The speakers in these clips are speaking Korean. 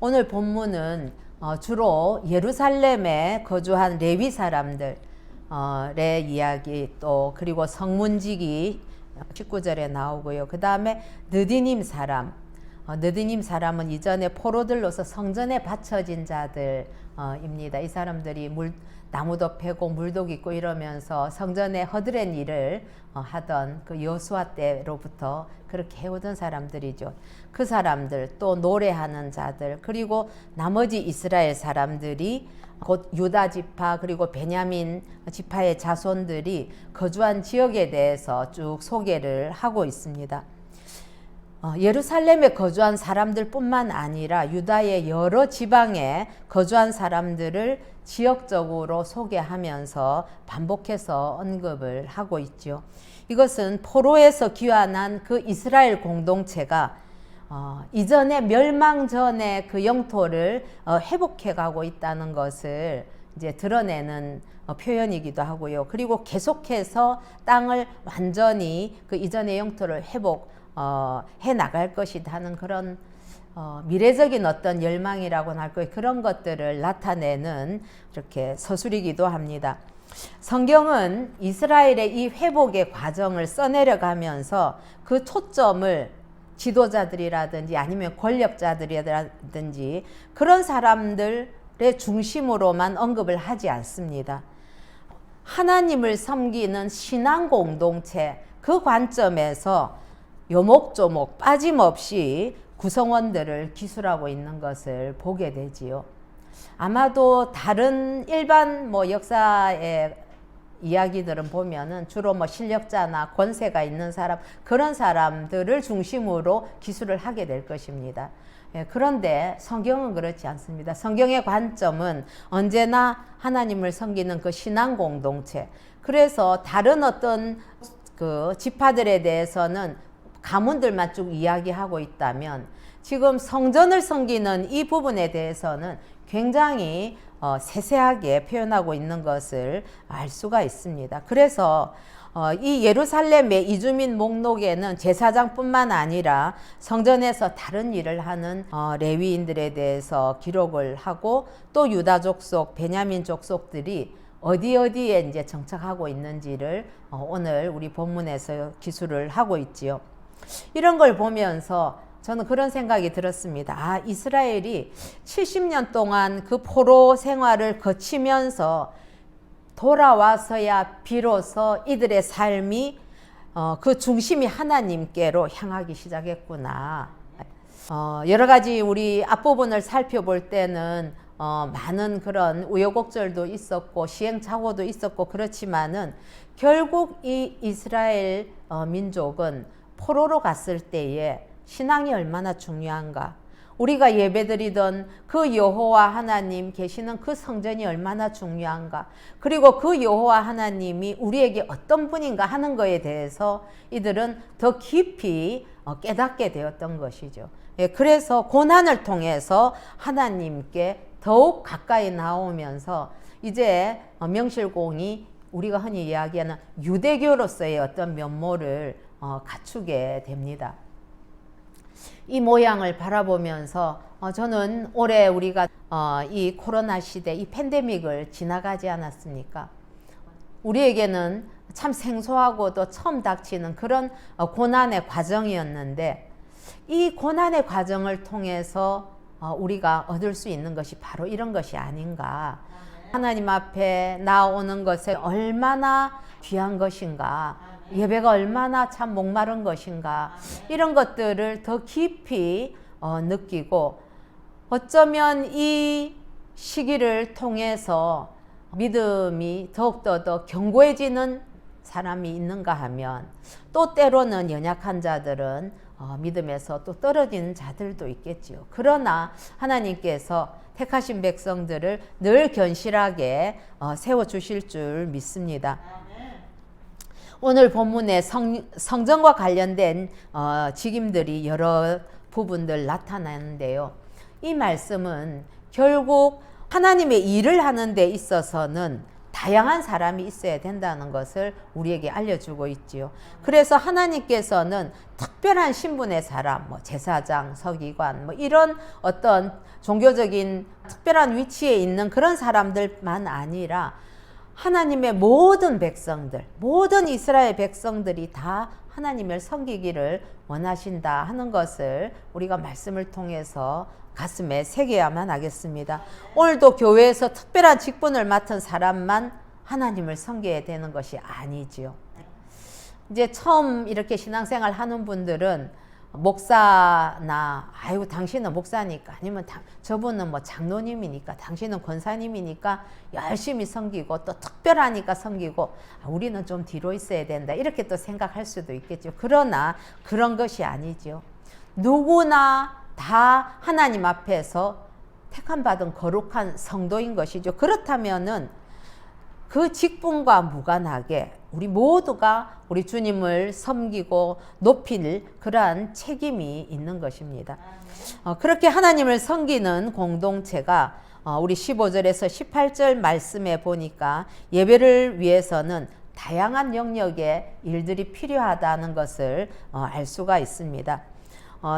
오늘 본문은 주로 예루살렘에 거주한 레위 사람들의 이야기 또 그리고 성문지기 19절에 나오고요. 그 다음에 느디님 사람, 느디님 사람은 이전에 포로들로서 성전에 바쳐진 자들입니다. 이 사람들이 나무도 패고 물도 깃고 이러면서 성전에 허드렛 일을 하던 그 여호수아 때로부터 그렇게 해오던 사람들이죠. 그 사람들 또 노래하는 자들 그리고 나머지 이스라엘 사람들이 곧 유다 지파 그리고 베냐민 지파의 자손들이 거주한 지역에 대해서 쭉 소개를 하고 있습니다. 예루살렘에 거주한 사람들 뿐만 아니라 유다의 여러 지방에 거주한 사람들을 지역적으로 소개하면서 반복해서 언급을 하고 있죠. 이것은 포로에서 귀환한 그 이스라엘 공동체가 이전에 멸망 전에 그 영토를 회복해 가고 있다는 것을 이제 드러내는 표현이기도 하고요. 그리고 계속해서 땅을 완전히 그 이전의 영토를 해 나갈 것이다 하는 그런 미래적인 어떤 열망이라고는 할 거예요. 그런 것들을 나타내는 이렇게 서술이기도 합니다. 성경은 이스라엘의 이 회복의 과정을 써내려가면서 그 초점을 지도자들이라든지 아니면 권력자들이라든지 그런 사람들의 중심으로만 언급을 하지 않습니다. 하나님을 섬기는 신앙 공동체 그 관점에서 요목조목 빠짐없이 구성원들을 기술하고 있는 것을 보게 되지요. 아마도 다른 일반 역사의 이야기들은 보면은 주로 실력자나 권세가 있는 사람 그런 사람들을 중심으로 기술을 하게 될 것입니다. 그런데 성경은 그렇지 않습니다. 성경의 관점은 언제나 하나님을 섬기는 그 신앙 공동체. 그래서 다른 어떤 그 지파들에 대해서는 가문들만 쭉 이야기하고 있다면 지금 성전을 섬기는 이 부분에 대해서는 굉장히 세세하게 표현하고 있는 것을 알 수가 있습니다. 그래서 이 예루살렘의 이주민 목록에는 제사장뿐만 아니라 성전에서 다른 일을 하는 레위인들에 대해서 기록을 하고 또 유다 족속, 베냐민 족속들이 어디에 이제 정착하고 있는지를 오늘 우리 본문에서 기술을 하고 있지요. 이런 걸 보면서 저는 그런 생각이 들었습니다. 이스라엘이 70년 동안 그 포로 생활을 거치면서 돌아와서야 비로소 이들의 삶이 그 중심이 하나님께로 향하기 시작했구나. 여러 가지 우리 앞부분을 살펴볼 때는 많은 그런 우여곡절도 있었고 시행착오도 있었고 그렇지만은 결국 이 이스라엘 민족은 포로로 갔을 때에 신앙이 얼마나 중요한가, 우리가 예배드리던 그 여호와 하나님 계시는 그 성전이 얼마나 중요한가, 그리고 그 여호와 하나님이 우리에게 어떤 분인가 하는 것에 대해서 이들은 더 깊이 깨닫게 되었던 것이죠. 그래서 고난을 통해서 하나님께 더욱 가까이 나오면서 이제 명실공히 우리가 흔히 이야기하는 유대교로서의 어떤 면모를 갖추게 됩니다. 이 모양을 바라보면서 저는 올해 우리가 이 코로나 시대, 이 팬데믹을 지나가지 않았습니까? 우리에게는 참 생소하고도 처음 닥치는 그런 고난의 과정이었는데 이 고난의 과정을 통해서 우리가 얻을 수 있는 것이 바로 이런 것이 아닌가. 하나님 앞에 나오는 것에 얼마나 귀한 것인가, 예배가 얼마나 참 목마른 것인가, 이런 것들을 더 깊이 느끼고 어쩌면 이 시기를 통해서 믿음이 더욱더 더 견고해지는 사람이 있는가 하면 또 때로는 연약한 자들은 믿음에서 또 떨어지는 자들도 있겠지요. 그러나 하나님께서 택하신 백성들을 늘 견실하게 세워주실 줄 믿습니다. 오늘 본문에 성전과 관련된 직임들이 여러 부분들 나타나는데요. 이 말씀은 결국 하나님의 일을 하는 데 있어서는 다양한 사람이 있어야 된다는 것을 우리에게 알려주고 있지요. 그래서 하나님께서는 특별한 신분의 사람, 뭐 제사장, 서기관, 뭐 이런 어떤 종교적인 특별한 위치에 있는 그런 사람들만 아니라 하나님의 모든 백성들, 모든 이스라엘 백성들이 다 하나님을 섬기기를 원하신다 하는 것을 우리가 말씀을 통해서 가슴에 새겨야만 하겠습니다. 오늘도 교회에서 특별한 직분을 맡은 사람만 하나님을 섬겨야 되는 것이 아니지요. 이제 처음 이렇게 신앙생활 하는 분들은 목사나 아이고 당신은 목사니까 아니면 저분은 뭐 장로님이니까 당신은 권사님이니까 열심히 섬기고 또 특별하니까 섬기고 우리는 좀 뒤로 있어야 된다 이렇게 또 생각할 수도 있겠죠. 그러나 그런 것이 아니죠. 누구나 다 하나님 앞에서 택함받은 거룩한 성도인 것이죠. 그렇다면은 그 직분과 무관하게 우리 모두가 우리 주님을 섬기고 높일 그러한 책임이 있는 것입니다. 그렇게 하나님을 섬기는 공동체가 우리 15절에서 18절 말씀에 보니까 예배를 위해서는 다양한 영역의 일들이 필요하다는 것을 알 수가 있습니다.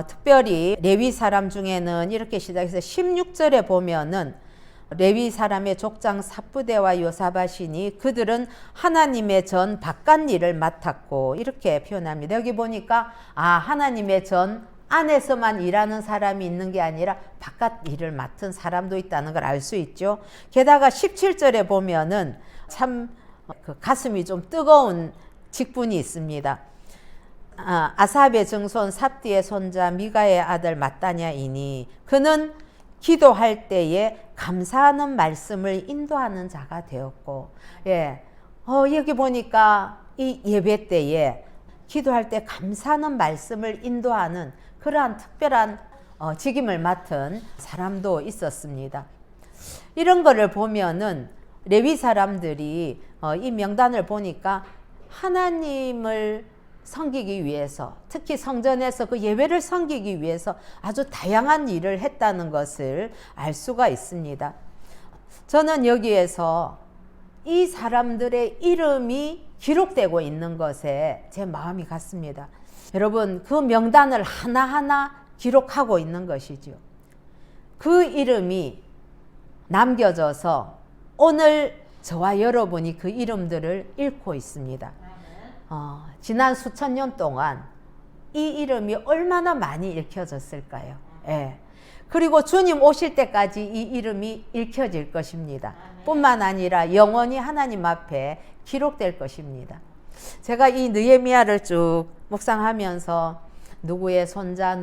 특별히 레위 사람 중에는 이렇게 시작해서 16절에 보면은 레위 사람의 족장 삽부대와 요사밭이니 그들은 하나님의 전 바깥 일을 맡았고 이렇게 표현합니다. 여기 보니까 하나님의 전 안에서만 일하는 사람이 있는 게 아니라 바깥 일을 맡은 사람도 있다는 걸 알 수 있죠. 게다가 17절에 보면은 참 그 가슴이 좀 뜨거운 직분이 있습니다. 아삽의 증손 삽디의 손자 미가의 아들 마따냐이니 그는 기도할 때에 감사하는 말씀을 인도하는 자가 되었고, 여기 보니까 이 예배 때에 기도할 때 감사하는 말씀을 인도하는 그러한 특별한 직임을 맡은 사람도 있었습니다. 이런 거를 보면은 레위 사람들이 이 명단을 보니까 하나님을 섬기기 위해서 특히 성전에서 그 예배를 섬기기 위해서 아주 다양한 일을 했다는 것을 알 수가 있습니다. 저는 여기에서 이 사람들의 이름이 기록되고 있는 것에 제 마음이 갔습니다. 여러분 그 명단을 하나하나 기록하고 있는 것이죠. 그 이름이 남겨져서 오늘 저와 여러분이 그 이름들을 읽고 있습니다. 지난 수천 년 동안 이 이름이 얼마나 많이 읽혀졌을까요? 그리고 주님 오실 때까지 이 이름이 읽혀질 것입니다. 뿐만 아니라 영원히 하나님 앞에 기록될 것입니다. 제가 이 느헤미야를 쭉 묵상하면서 누구의 손자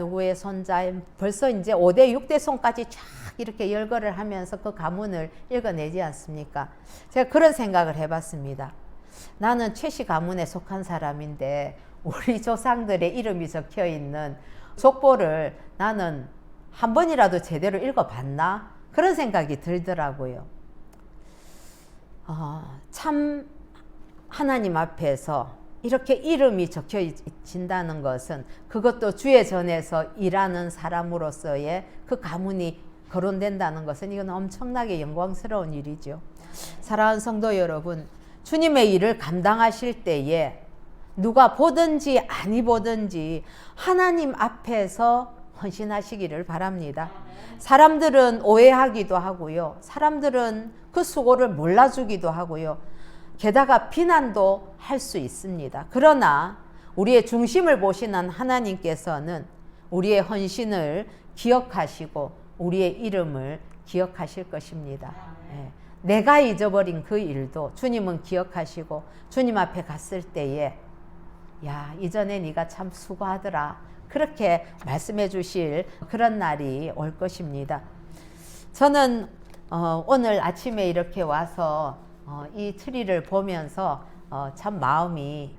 벌써 이제 5대 6대 손까지 쫙 이렇게 열거를 하면서 그 가문을 읽어내지 않습니까? 제가 그런 생각을 해봤습니다. 나는 최씨 가문에 속한 사람인데 우리 조상들의 이름이 적혀 있는 족보를 나는 한 번이라도 제대로 읽어봤나? 그런 생각이 들더라고요. 참 하나님 앞에서 이렇게 이름이 적혀진다는 것은 그것도 주의 전에서 일하는 사람으로서의 그 가문이 거론된다는 것은 이건 엄청나게 영광스러운 일이죠. 사랑하는 성도 여러분, 주님의 일을 감당하실 때에 누가 보든지 아니 보든지 하나님 앞에서 헌신하시기를 바랍니다. 사람들은 오해하기도 하고요. 사람들은 그 수고를 몰라주기도 하고요. 게다가 비난도 할 수 있습니다. 그러나 우리의 중심을 보시는 하나님께서는 우리의 헌신을 기억하시고 우리의 이름을 기억하실 것입니다. 내가 잊어버린 그 일도 주님은 기억하시고 주님 앞에 갔을 때에 야, 이전에 네가 참 수고하더라. 그렇게 말씀해 주실 그런 날이 올 것입니다. 저는 오늘 아침에 이렇게 와서 이 트리를 보면서 참 마음이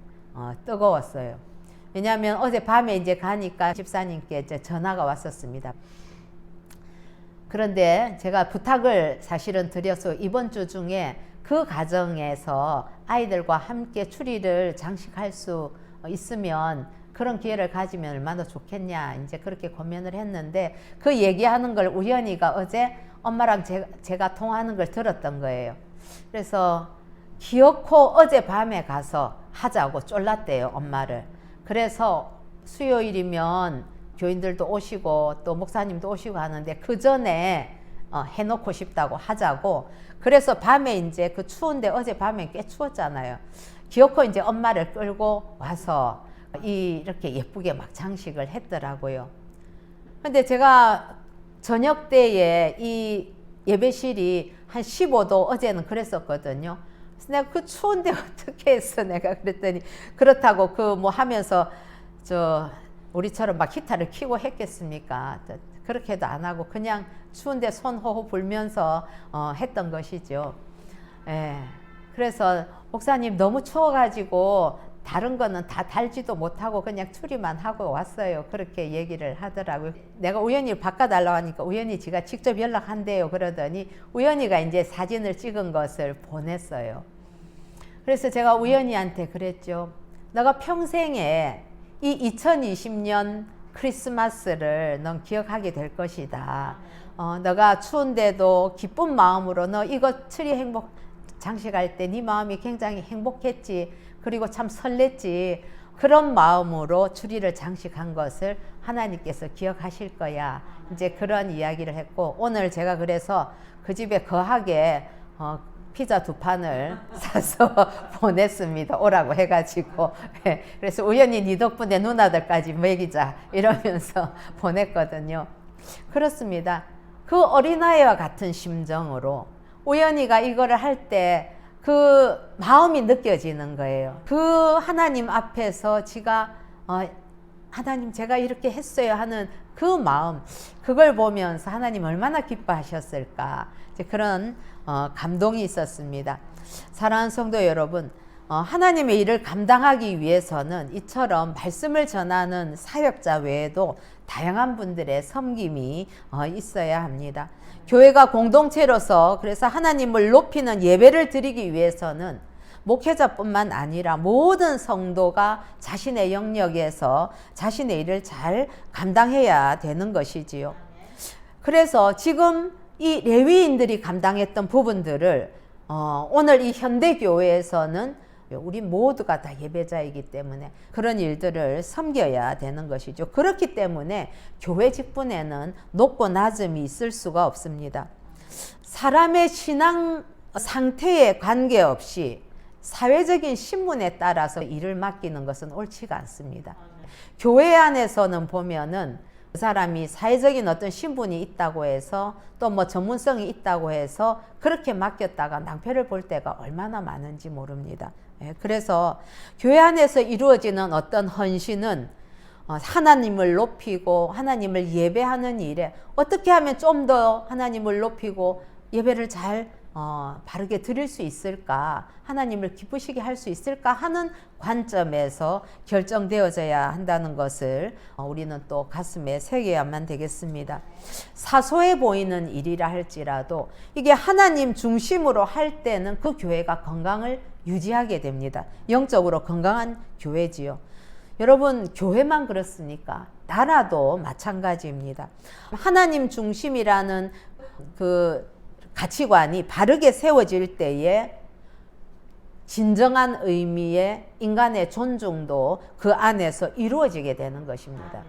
뜨거웠어요. 왜냐하면 어젯밤에 이제 가니까 집사님께 이제 전화가 왔었습니다. 그런데 제가 부탁을 사실은 드려서 이번 주 중에 그 가정에서 아이들과 함께 추리를 장식할 수 있으면 그런 기회를 가지면 얼마나 좋겠냐 이제 그렇게 고민을 했는데 그 얘기하는 걸 우연히가 어제 엄마랑 제가 통화하는 걸 들었던 거예요. 그래서 기어코 어젯밤에 가서 하자고 쫄랐대요, 엄마를. 그래서 수요일이면 교인들도 오시고 또 목사님도 오시고 하는데 그 전에 해놓고 싶다고 하자고. 그래서 밤에 이제 그 추운데 어젯밤에 꽤 추웠잖아요. 기어코 이제 엄마를 끌고 와서 이렇게 예쁘게 막 장식을 했더라고요. 근데 제가 저녁 때에 이 예배실이 한 15도 어제는 그랬었거든요. 그래서 내가 그 추운데 어떻게 했어? 내가 그랬더니 그렇다고 그 뭐 하면서 우리처럼 막 히터를 켜고 했겠습니까? 그렇게도 안 하고 그냥 추운데 손 호호 불면서 했던 것이죠. 예. 그래서 목사님 너무 추워가지고 다른 거는 다 달지도 못하고 그냥 추리만 하고 왔어요. 그렇게 얘기를 하더라고요. 내가 우연히 바꿔달라고 하니까 우연히 지가 직접 연락한대요. 그러더니 우연히가 이제 사진을 찍은 것을 보냈어요. 그래서 제가 우연히한테 그랬죠. 너가 평생에 이 2020년 크리스마스를 넌 기억하게 될 것이다. 너가 추운데도 기쁜 마음으로 너 이거 트리 장식할 때 네 마음이 굉장히 행복했지. 그리고 참 설렜지. 그런 마음으로 추리를 장식한 것을 하나님께서 기억하실 거야. 이제 그런 이야기를 했고, 오늘 제가 그래서 그 집에 거하게 피자 2판을 사서 보냈습니다. 오라고 해가지고. 그래서 우연히 네 덕분에 누나들까지 먹이자 이러면서 보냈거든요. 그렇습니다. 그 어린아이와 같은 심정으로 우연히가 이거를 할 때 그 마음이 느껴지는 거예요. 그 하나님 앞에서 지가 하나님 제가 이렇게 했어요 하는 그 마음, 그걸 보면서 하나님 얼마나 기뻐하셨을까, 이제 그런 감동이 있었습니다. 사랑하는 성도 여러분, 하나님의 일을 감당하기 위해서는 이처럼 말씀을 전하는 사역자 외에도 다양한 분들의 섬김이 있어야 합니다. 교회가 공동체로서 그래서 하나님을 높이는 예배를 드리기 위해서는 목회자뿐만 아니라 모든 성도가 자신의 영역에서 자신의 일을 잘 감당해야 되는 것이지요. 그래서 지금 이 레위인들이 감당했던 부분들을 오늘 이 현대교회에서는 우리 모두가 다 예배자이기 때문에 그런 일들을 섬겨야 되는 것이죠. 그렇기 때문에 교회 직분에는 높고 낮음이 있을 수가 없습니다. 사람의 신앙 상태에 관계없이 사회적인 신분에 따라서 일을 맡기는 것은 옳지가 않습니다. 교회 안에서는 보면은 그 사람이 사회적인 어떤 신분이 있다고 해서 또 뭐 전문성이 있다고 해서 그렇게 맡겼다가 낭패를 볼 때가 얼마나 많은지 모릅니다. 그래서 교회 안에서 이루어지는 어떤 헌신은 하나님을 높이고 하나님을 예배하는 일에 어떻게 하면 좀 더 하나님을 높이고 예배를 잘 바르게 드릴 수 있을까, 하나님을 기쁘시게 할 수 있을까 하는 관점에서 결정되어져야 한다는 것을 우리는 또 가슴에 새겨야만 되겠습니다. 사소해 보이는 일이라 할지라도 이게 하나님 중심으로 할 때는 그 교회가 건강을 유지하게 됩니다. 영적으로 건강한 교회지요. 여러분, 교회만 그렇습니까? 나라도 마찬가지입니다. 하나님 중심이라는 그 가치관이 바르게 세워질 때에 진정한 의미의 인간의 존중도 그 안에서 이루어지게 되는 것입니다.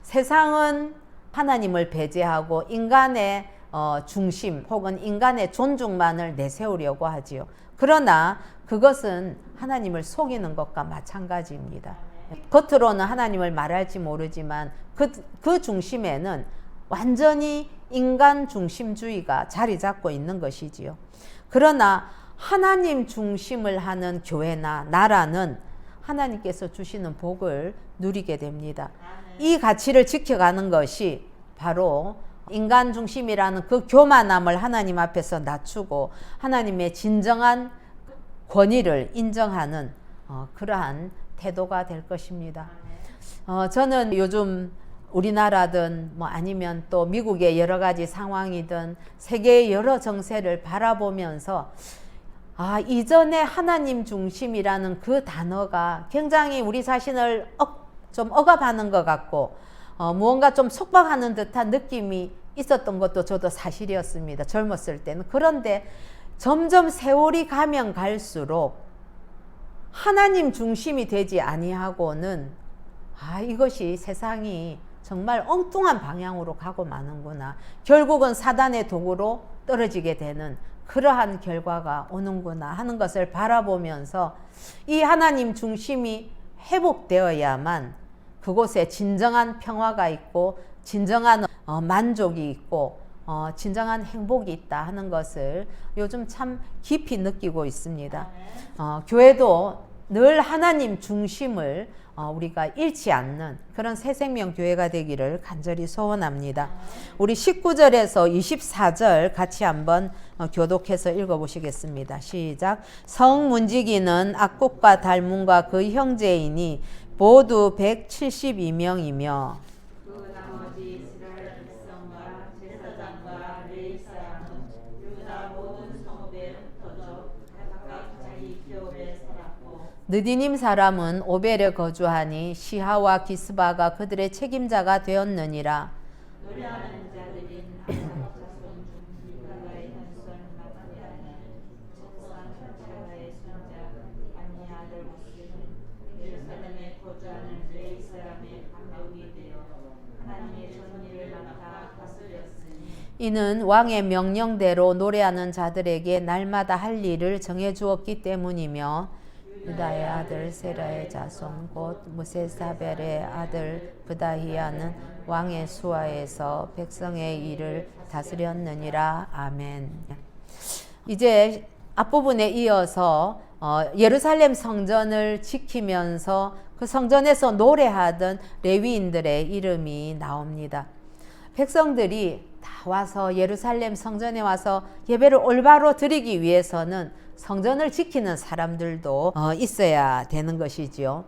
세상은 하나님을 배제하고 인간의 중심 혹은 인간의 존중만을 내세우려고 하지요. 그러나 그것은 하나님을 속이는 것과 마찬가지입니다. 겉으로는 하나님을 말할지 모르지만 그 중심에는 완전히 인간 중심주의가 자리 잡고 있는 것이지요. 그러나 하나님 중심을 하는 교회나 나라는 하나님께서 주시는 복을 누리게 됩니다. 이 가치를 지켜가는 것이 바로 인간 중심이라는 그 교만함을 하나님 앞에서 낮추고 하나님의 진정한 권위를 인정하는 그러한 태도가 될 것입니다. 저는 요즘 우리나라든 뭐 아니면 또 미국의 여러 가지 상황이든 세계의 여러 정세를 바라보면서 이전에 하나님 중심이라는 그 단어가 굉장히 우리 자신을 좀 억압하는 것 같고 무언가 좀 속박하는 듯한 느낌이 있었던 것도 저도 사실이었습니다. 젊었을 때는. 그런데 점점 세월이 가면 갈수록 하나님 중심이 되지 아니하고는 이것이 세상이 정말 엉뚱한 방향으로 가고 마는구나. 결국은 사단의 도구로 떨어지게 되는 그러한 결과가 오는구나 하는 것을 바라보면서 이 하나님 중심이 회복되어야만 그곳에 진정한 평화가 있고 진정한 만족이 있고 진정한 행복이 있다 하는 것을 요즘 참 깊이 느끼고 있습니다. 교회도 늘 하나님 중심을 우리가 잃지 않는 그런 새생명교회가 되기를 간절히 소원합니다. 우리 19절에서 24절 같이 한번 교독해서 읽어보시겠습니다. 시작. 성문지기는 악국과 달문과 그 형제이니 모두 172명이며 그 나머지 이스라엘 백성과 제사장과 레위 사람은 유다 모든 성읍에 흩어져 각각 자기 기업에 살았고 느디님 사람은 오벨에 거주하니 시하와 기스바가 그들의 책임자가 되었느니라. 노래하는 자들인 아사프 자손 중 밀가의 현손 마타냐는 첫선 차가의 손자 안니 아들 우스는 예루살렘에 거주하는 레위 사람의 감독이 되어 하나님의 전일을 맡아 다스렸으니 이는 왕의 명령대로 노래하는 자들에게 날마다 할 일을 정해주었기 때문이며 유다의 아들 세라의 자손 곧 무세사벨의 아들 브다히야는 왕의 수하에서 백성의 일을 다스렸느니라. 아멘. 이제 앞부분에 이어서 예루살렘 성전을 지키면서 그 성전에서 노래하던 레위인들의 이름이 나옵니다. 백성들이 다 와서 예루살렘 성전에 와서 예배를 올바로 드리기 위해서는 성전을 지키는 사람들도 있어야 되는 것이지요.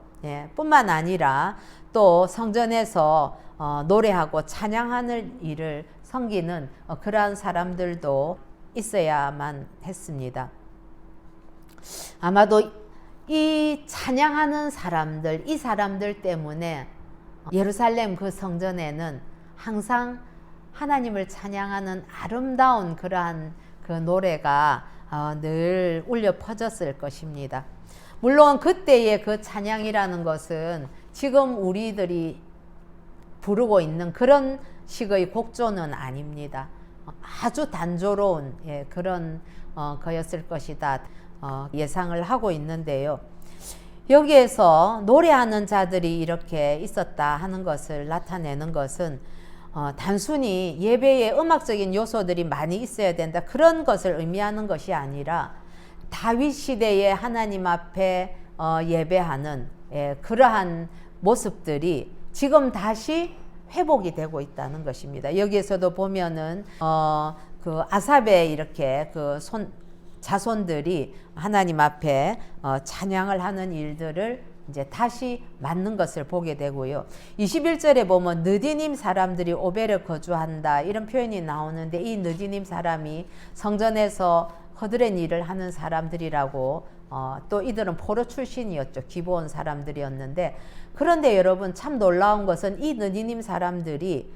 뿐만 아니라 또 성전에서 노래하고 찬양하는 일을 섬기는 그러한 사람들도 있어야만 했습니다. 아마도 이 찬양하는 사람들, 이 사람들 때문에 예루살렘 그 성전에는 항상 하나님을 찬양하는 아름다운 그러한 그 노래가 늘 울려 퍼졌을 것입니다. 물론 그때의 그 찬양이라는 것은 지금 우리들이 부르고 있는 그런 식의 곡조는 아닙니다. 아주 단조로운 그런 거였을 것이다 예상을 하고 있는데요. 여기에서 노래하는 자들이 이렇게 있었다 하는 것을 나타내는 것은 단순히 예배에 음악적인 요소들이 많이 있어야 된다 그런 것을 의미하는 것이 아니라 다윗 시대에 하나님 앞에 예배하는 그러한 모습들이 지금 다시 회복이 되고 있다는 것입니다. 여기에서도 보면은 그 아삽의 이렇게 그 자손들이 하나님 앞에 찬양을 하는 일들을 이제 다시 맞는 것을 보게 되고요. 21절에 보면 느디님 사람들이 오벨에 거주한다 이런 표현이 나오는데 이 느디님 사람이 성전에서 허드렛 일을 하는 사람들이라고 또 이들은 포로 출신이었죠. 기브온 사람들이었는데 그런데 여러분 참 놀라운 것은 이 느디님 사람들이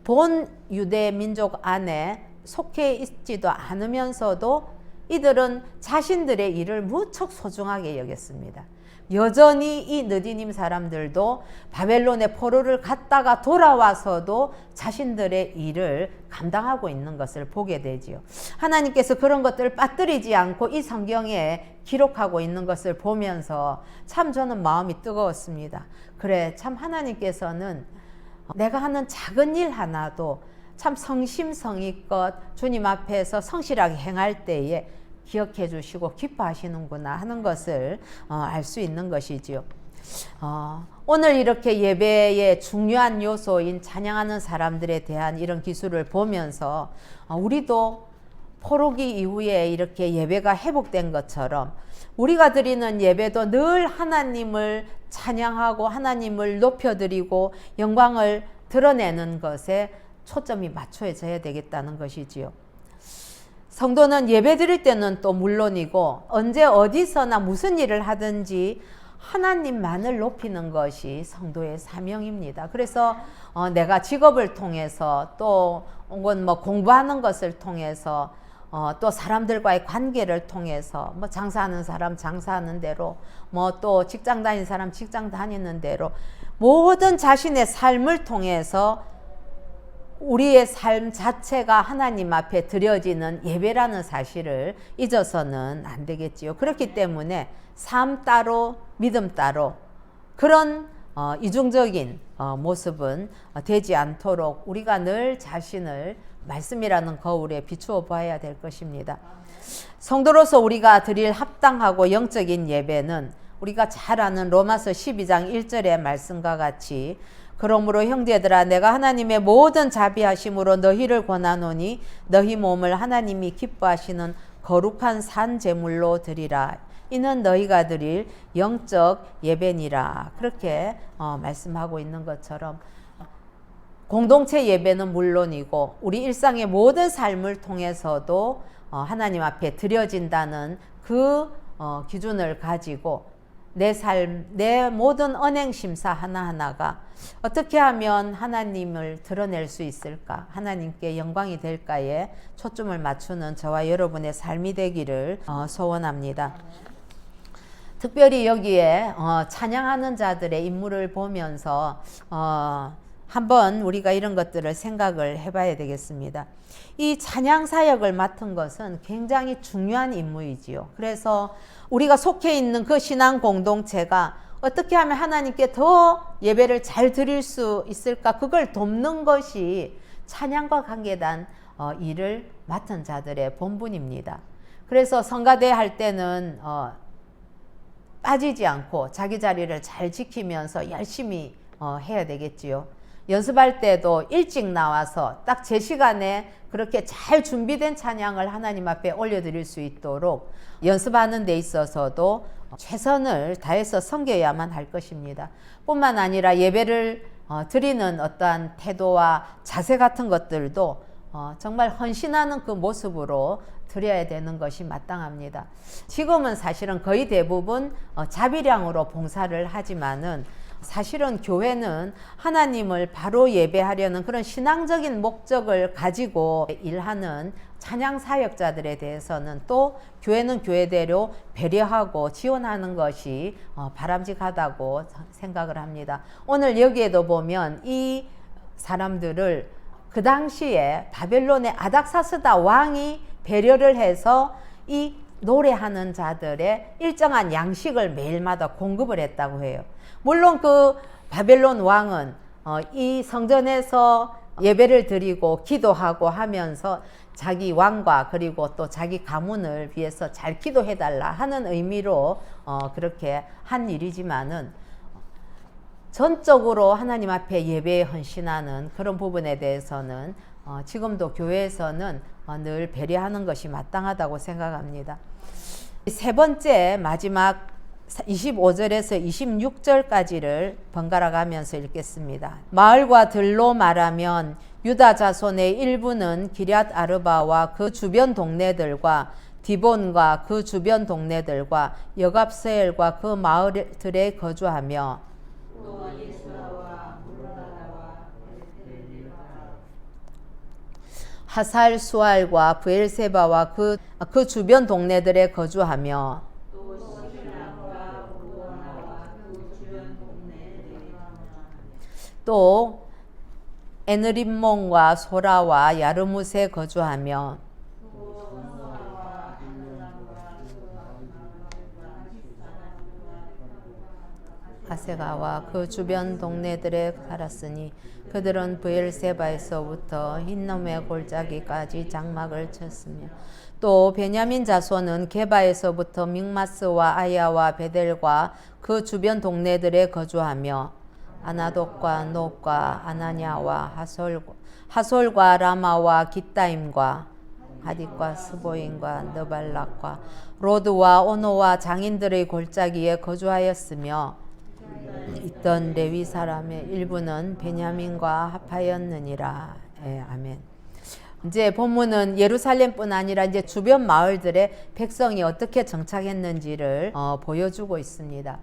본 유대 민족 안에 속해 있지도 않으면서도 이들은 자신들의 일을 무척 소중하게 여겼습니다. 여전히 이 느디님 사람들도 바벨론의 포로를 갔다가 돌아와서도 자신들의 일을 감당하고 있는 것을 보게 되지요. 하나님께서 그런 것들을 빠뜨리지 않고 이 성경에 기록하고 있는 것을 보면서 참 저는 마음이 뜨거웠습니다. 그래, 참 하나님께서는 내가 하는 작은 일 하나도 참 성심성의껏 주님 앞에서 성실하게 행할 때에 기억해 주시고 기뻐하시는구나 하는 것을 알 수 있는 것이지요. 오늘 이렇게 예배의 중요한 요소인 찬양하는 사람들에 대한 이런 기술을 보면서 우리도 포로기 이후에 이렇게 예배가 회복된 것처럼 우리가 드리는 예배도 늘 하나님을 찬양하고 하나님을 높여드리고 영광을 드러내는 것에 초점이 맞춰져야 되겠다는 것이지요. 성도는 예배 드릴 때는 또 물론이고 언제 어디서나 무슨 일을 하든지 하나님만을 높이는 것이 성도의 사명입니다. 그래서 내가 직업을 통해서 또 혹은 뭐 공부하는 것을 통해서 또 사람들과의 관계를 통해서 뭐 장사하는 사람 장사하는 대로 뭐 또 직장 다니는 사람 직장 다니는 대로 모든 자신의 삶을 통해서 우리의 삶 자체가 하나님 앞에 드려지는 예배라는 사실을 잊어서는 안 되겠지요. 그렇기 때문에 삶 따로 믿음 따로 그런 이중적인 모습은 되지 않도록 우리가 늘 자신을 말씀이라는 거울에 비추어 봐야 될 것입니다. 성도로서 우리가 드릴 합당하고 영적인 예배는 우리가 잘 아는 로마서 12장 1절의 말씀과 같이 그러므로 형제들아 내가 하나님의 모든 자비하심으로 너희를 권하노니 너희 몸을 하나님이 기뻐하시는 거룩한 산 제물로 드리라. 이는 너희가 드릴 영적 예배니라. 그렇게 말씀하고 있는 것처럼 공동체 예배는 물론이고 우리 일상의 모든 삶을 통해서도 하나님 앞에 드려진다는 그 기준을 가지고 내 삶, 내 모든 언행 심사 하나하나가 어떻게 하면 하나님을 드러낼 수 있을까? 하나님께 영광이 될까에 초점을 맞추는 저와 여러분의 삶이 되기를 소원합니다. 특별히 여기에 찬양하는 자들의 인물을 보면서 한번 우리가 이런 것들을 생각을 해봐야 되겠습니다. 이 찬양 사역을 맡은 것은 굉장히 중요한 임무이지요. 그래서 우리가 속해 있는 그 신앙 공동체가 어떻게 하면 하나님께 더 예배를 잘 드릴 수 있을까? 그걸 돕는 것이 찬양과 관계된 일을 맡은 자들의 본분입니다. 그래서 성가대 할 때는 빠지지 않고 자기 자리를 잘 지키면서 열심히 해야 되겠지요. 연습할 때도 일찍 나와서 딱 제 시간에 그렇게 잘 준비된 찬양을 하나님 앞에 올려드릴 수 있도록 연습하는 데 있어서도 최선을 다해서 섬겨야만 할 것입니다. 뿐만 아니라 예배를 드리는 어떠한 태도와 자세 같은 것들도 정말 헌신하는 그 모습으로 드려야 되는 것이 마땅합니다. 지금은 사실은 거의 대부분 자비량으로 봉사를 하지만은 사실은 교회는 하나님을 바로 예배하려는 그런 신앙적인 목적을 가지고 일하는 찬양 사역자들에 대해서는 또 교회는 교회대로 배려하고 지원하는 것이 바람직하다고 생각을 합니다. 오늘 여기에도 보면 이 사람들을 그 당시에 바벨론의 아닥사스다 왕이 배려를 해서 이 노래하는 자들의 일정한 양식을 매일마다 공급을 했다고 해요. 물론 그 바벨론 왕은 이 성전에서 예배를 드리고 기도하고 하면서 자기 왕과 그리고 또 자기 가문을 위해서 잘 기도해달라 하는 의미로 그렇게 한 일이지만은 전적으로 하나님 앞에 예배에 헌신하는 그런 부분에 대해서는 지금도 교회에서는 늘 배려하는 것이 마땅하다고 생각합니다. 세 번째 마지막 25절에서 26절까지를 번갈아 가면서 읽겠습니다. 마을과 들로 말하면 유다 자손의 일부는 기럇 아르바와 그 주변 동네들과 디본과 그 주변 동네들과 여갑스엘과 그 마을들에 거주하며 하살 수알과 브엘세바와 그 주변 동네들에 거주하며 또 에느림몬과 소라와 야르뭇에 거주하며 아세가와 그 주변 동네들에 살았으니 그들은 브엘세바에서부터 흰놈의 골짜기까지 장막을 쳤으며 또 베냐민 자손은 게바에서부터 믹마스와 아야와 베델과 그 주변 동네들에 거주하며 아나돗과 높과 아나냐와 하솔과 라마와 깃다임과 하딧과 스보임과 너발락과 로드와 오노와 장인들의 골짜기에 거주하였으며 있던 레위 사람의 일부는 베냐민과 합하였느니라. 아멘. 이제 본문은 예루살렘뿐 아니라 이제 주변 마을들의 백성이 어떻게 정착했는지를 보여주고 있습니다.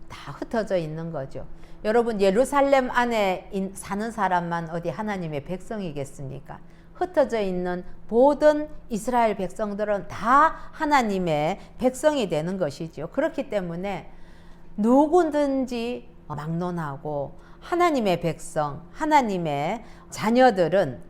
다 흩어져 있는 거죠. 여러분 예루살렘 안에 사는 사람만 어디 하나님의 백성이겠습니까? 흩어져 있는 모든 이스라엘 백성들은 다 하나님의 백성이 되는 것이죠. 그렇기 때문에 누구든지 막론하고 하나님의 백성, 하나님의 자녀들은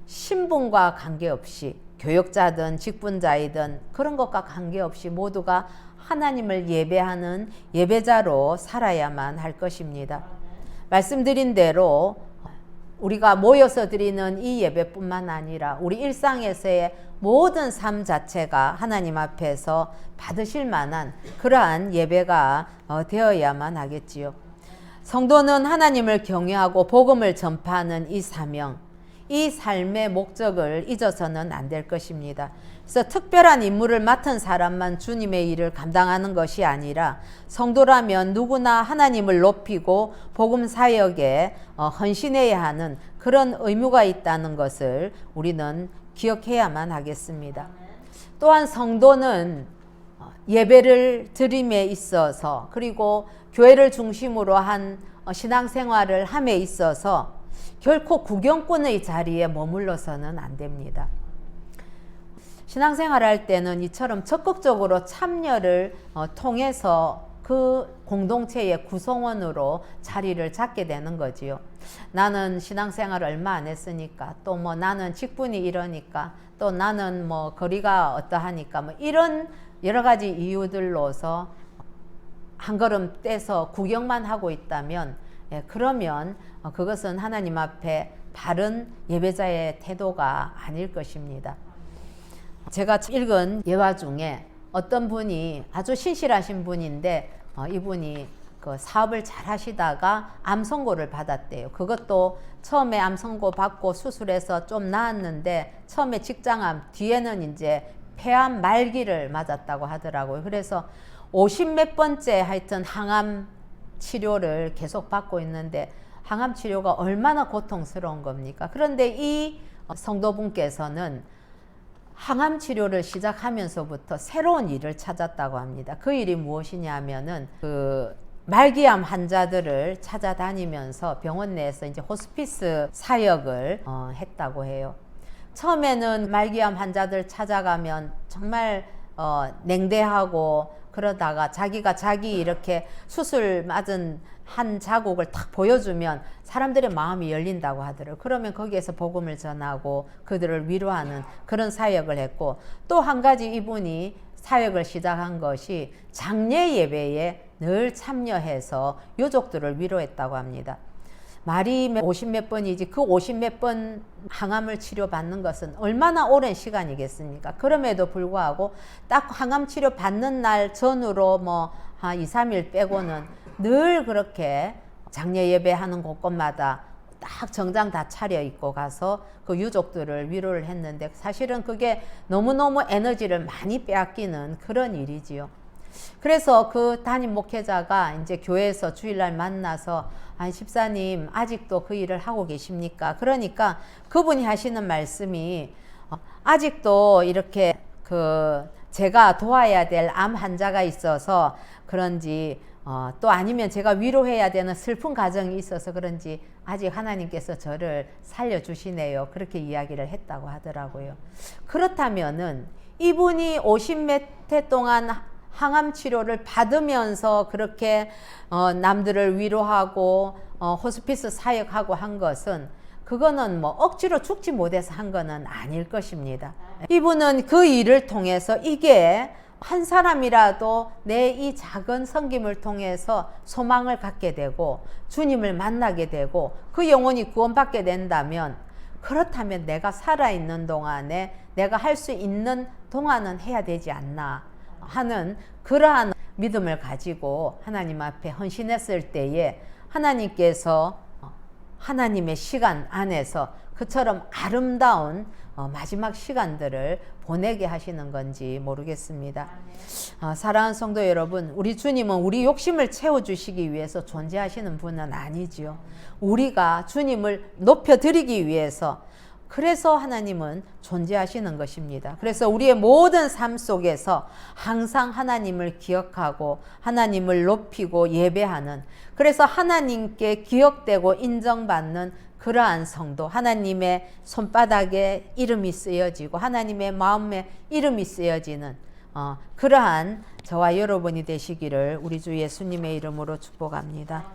신분과 관계없이 교역자든 직분자이든 그런 것과 관계없이 모두가 하나님을 예배하는 예배자로 살아야만 할 것입니다. 말씀드린 대로 우리가 모여서 드리는 이 예배뿐만 아니라 우리 일상에서의 모든 삶 자체가 하나님 앞에서 받으실 만한 그러한 예배가 되어야만 하겠지요. 성도는 하나님을 경외하고 복음을 전파하는 이 사명, 이 삶의 목적을 잊어서는 안 될 것입니다. 그래서 특별한 임무를 맡은 사람만 주님의 일을 감당하는 것이 아니라 성도라면 누구나 하나님을 높이고 복음 사역에 헌신해야 하는 그런 의무가 있다는 것을 우리는 기억해야만 하겠습니다. 또한 성도는 예배를 드림에 있어서 그리고 교회를 중심으로 한 신앙생활을 함에 있어서 결코 구경꾼의 자리에 머물러서는 안 됩니다. 신앙생활 할 때는 이처럼 적극적으로 참여를 통해서 그 공동체의 구성원으로 자리를 잡게 되는 거지요. 나는 신앙생활을 얼마 안 했으니까, 또 뭐 나는 직분이 이러니까, 또 나는 뭐 거리가 어떠하니까, 뭐 이런 여러 가지 이유들로서 한 걸음 떼서 구경만 하고 있다면, 그러면 그것은 하나님 앞에 바른 예배자의 태도가 아닐 것입니다. 제가 읽은 예화 중에 어떤 분이 아주 신실하신 분인데 이분이 그 사업을 잘 하시다가 암 선고를 받았대요. 그것도 처음에 암 선고 받고 수술해서 좀 나았는데 처음에 직장암, 뒤에는 이제 폐암 말기를 맞았다고 하더라고요. 그래서 50몇 번째 하여튼 항암 치료를 계속 받고 있는데 항암 치료가 얼마나 고통스러운 겁니까? 그런데 이 성도분께서는 항암 치료를 시작하면서부터 새로운 일을 찾았다고 합니다. 그 일이 무엇이냐면은 그 말기암 환자들을 찾아다니면서 병원 내에서 이제 호스피스 사역을 했다고 해요. 처음에는 말기암 환자들 찾아가면 정말 냉대하고 그러다가 자기가 자기 이렇게 수술 맞은 한 자국을 탁 보여주면 사람들의 마음이 열린다고 하더라고요. 그러면 거기에서 복음을 전하고 그들을 위로하는 그런 사역을 했고, 또 한 가지 이분이 사역을 시작한 것이 장례 예배에 늘 참여해서 유족들을 위로했다고 합니다. 말이 50몇 번이지 그 50몇 번 항암을 치료받는 것은 얼마나 오랜 시간이겠습니까? 그럼에도 불구하고 딱 항암 치료 받는 날 전후로 뭐 한 2, 3일 빼고는 늘 그렇게 장례 예배하는 곳곳마다 딱 정장 다 차려입고 가서 그 유족들을 위로를 했는데 사실은 그게 너무너무 에너지를 많이 빼앗기는 그런 일이지요. 그래서 그 담임 목회자가 이제 교회에서 주일날 만나서 아니 집사님 아직도 그 일을 하고 계십니까? 그러니까 그분이 하시는 말씀이 아직도 이렇게 그 제가 도와야 될 암 환자가 있어서 그런지 또 아니면 제가 위로해야 되는 슬픈 가정이 있어서 그런지 아직 하나님께서 저를 살려주시네요. 그렇게 이야기를 했다고 하더라고요. 그렇다면은 이분이 50몇 해 동안 항암 치료를 받으면서 그렇게 남들을 위로하고 호스피스 사역하고 한 것은 그거는 뭐 억지로 죽지 못해서 한 거는 아닐 것입니다. 이분은 그 일을 통해서 이게 한 사람이라도 내 이 작은 섬김을 통해서 소망을 갖게 되고 주님을 만나게 되고 그 영혼이 구원받게 된다면 그렇다면 내가 살아있는 동안에 내가 할 수 있는 동안은 해야 되지 않나 하는 그러한 믿음을 가지고 하나님 앞에 헌신했을 때에 하나님께서 하나님의 시간 안에서 그처럼 아름다운 마지막 시간들을 보내게 하시는 건지 모르겠습니다. 사랑하는 성도 여러분, 우리 주님은 우리 욕심을 채워주시기 위해서 존재하시는 분은 아니지요. 우리가 주님을 높여드리기 위해서 그래서 하나님은 존재하시는 것입니다. 그래서 우리의 모든 삶 속에서 항상 하나님을 기억하고 하나님을 높이고 예배하는, 그래서 하나님께 기억되고 인정받는 그러한 성도, 하나님의 손바닥에 이름이 쓰여지고 하나님의 마음에 이름이 쓰여지는 그러한 저와 여러분이 되시기를 우리 주 예수님의 이름으로 축복합니다.